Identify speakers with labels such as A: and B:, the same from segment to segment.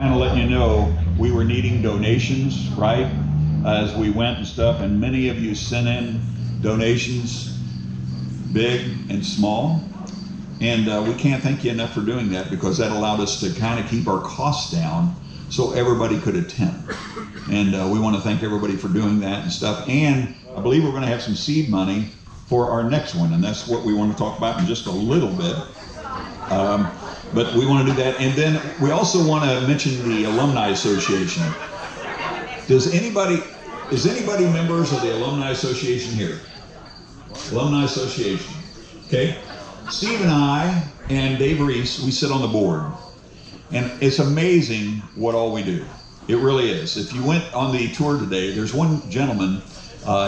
A: Kind of letting you know, we were needing donations, right, as we went and stuff, and many of you sent in donations, big and small, and we can't thank you enough for doing that, because that allowed us to kind of keep our costs down so everybody could attend. And we want to thank everybody for doing that and stuff. And I believe we're going to have some seed money for our next one, and that's what we want to talk about in just a little bit. But we want to do that. And then we also want to mention the Alumni Association. Is anybody members of the Alumni Association here? Alumni Association. Okay. Steve and I and Dave Reese, we sit on the board. And it's amazing what all we do. It really is. If you went on the tour today, there's one gentleman,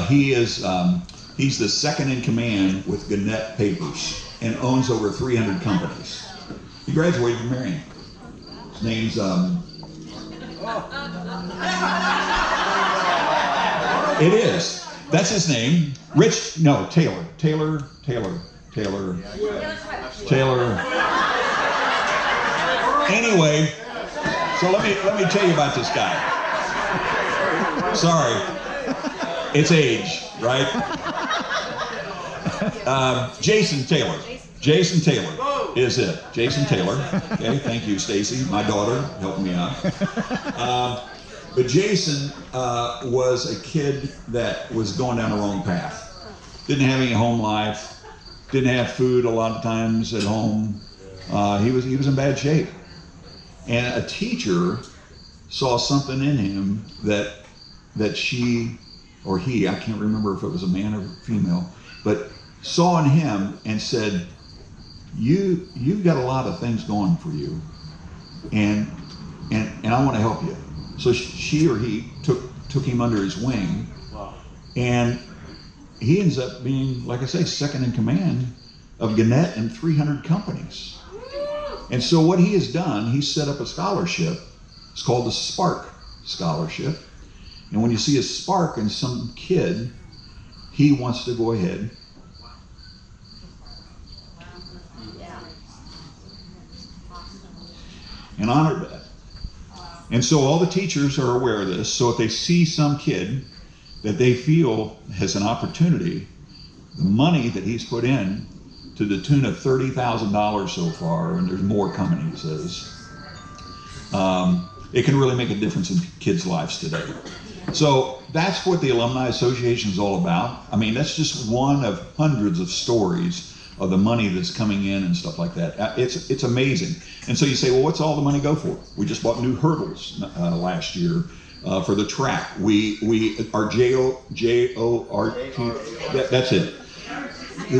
A: he's the second in command with Gannett Papers and owns over 300 companies. He graduated from Marion. His name's, it is. That's his name. Taylor. Anyway, so let me tell you about this guy. Sorry. It's age, right? Jason Taylor is it. Jason Taylor. Okay, thank you, Stacy, my daughter, helping me out. But Jason was a kid that was going down the wrong path. Didn't have any home life. Didn't have food a lot of times at home. He was in bad shape. And a teacher saw something in him that she or he, I can't remember if it was a man or female, but saw in him and said, you've got a lot of things going for you, and I want to help you. So she or he took him under his wing, and he ends up being, like I say, second in command of Gannett and 300 companies. And so what he has done, he set up a scholarship. It's called the Spark Scholarship. And when you see a spark in some kid, he wants to go ahead and honor that. And so all the teachers are aware of this. So if they see some kid that they feel has an opportunity, the money that he's put in to the tune of $30,000 so far, and there's more coming, he says, it can really make a difference in kids' lives today. So that's what the Alumni Association is all about. I mean, that's just one of hundreds of stories of the money that's coming in and stuff like that. It's amazing. And so you say, well, what's all the money go for? We just bought new hurdles last year for the track. Our JORT, that's it.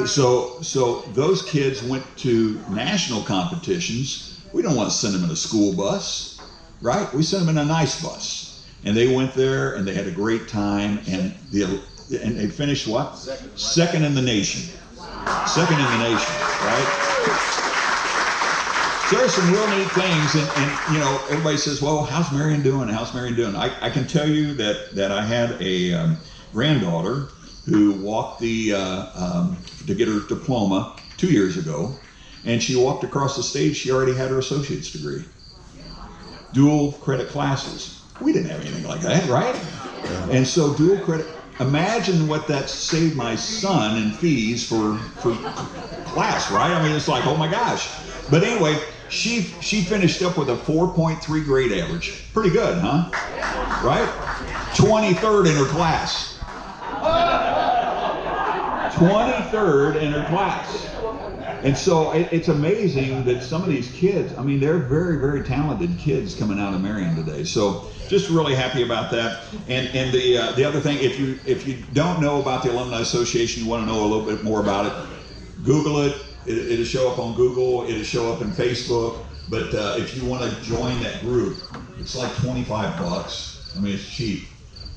A: So those kids went to national competitions. We don't want to send them in a school bus, right? We sent them in a nice bus. And they went there and they had a great time, and they finished what? Second in the nation. Second in the nation, right? So there's some real neat things, and everybody says, well, how's Marion doing? How's Marion doing? I can tell you that I had a granddaughter who walked to get her diploma 2 years ago, and she walked across the stage. She already had her associate's degree. Dual credit classes. We didn't have anything like that, right? And so dual credit. Imagine what that saved my son in fees for class, right? I mean, it's like, oh my gosh. But anyway, she finished up with a 4.3 grade average. Pretty good, huh? Right? 23rd in her class. 23rd in her class. And so it's amazing that some of these kids, I mean, they're very, very talented kids coming out of Marion today. So just really happy about that. And the other thing, if you don't know about the Alumni Association, you want to know a little bit more about it, Google it. It'll show up on Google. It'll show up in Facebook. But if you want to join that group, it's like $25. I mean, it's cheap.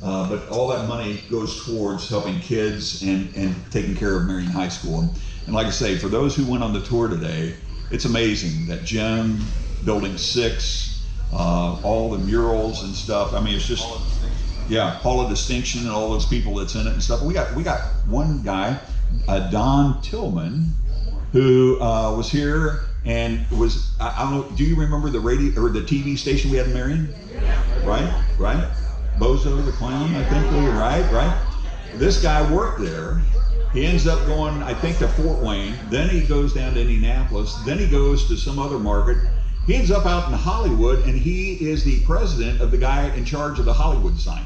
A: But all that money goes towards helping kids and taking care of Marion High School. And like I say, for those who went on the tour today, it's amazing that gym, Building 6, all the murals and stuff. I mean, it's just, Hall of Distinction and all those people that's in it and stuff. We got one guy, Don Tillman, who was here And it was, I don't know, do you remember the radio or the TV station we had in Marion? Right? Bozo the Clown, I think, right? This guy worked there. He ends up going, I think, to Fort Wayne. Then he goes down to Indianapolis. Then he goes to some other market. He ends up out in Hollywood, and he is the president of the guy in charge of the Hollywood sign.